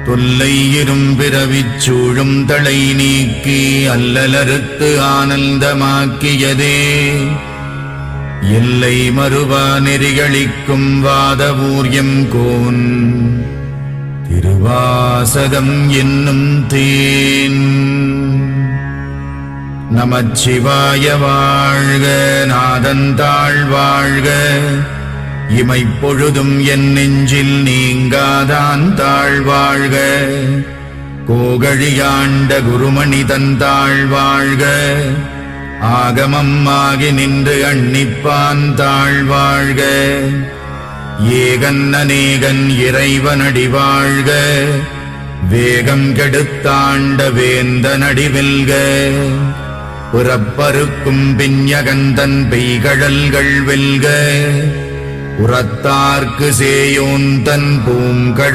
தொல்லை இரும்பிறவிச் சூழும் தளை நீக்கி அல்லலறுத்து ஆனந்தமாக்கியதே எல்லை மறுவா நெறிகளிக்கும் வாதவூர்யம் கோன் திருவாசகம் என்னும் தேன். நமச்சிவாய வாழ்க, நாதந்தாள் வாழ்க, இமைப்பொழுதும் என் நெஞ்சில் நீங்காதான் தாழ்வாழ்க. கோகழியாண்ட குருமணி தந்தாள் வாழ்க, ஆகமம் ஆகி நின்று அன்னிப்பான் தாழ்வாழ்க. ஏகன் அநேகன் இறைவனடி வாழ்க, வேகம் கெடுத்தாண்ட வேந்தனடி வெல்க. புறப்பருக்கும் பிஞகந்தன் பெய்கடல்கள் வெல்க, உரத்தார்க்கு சேயோன் தன் பூங்கடல்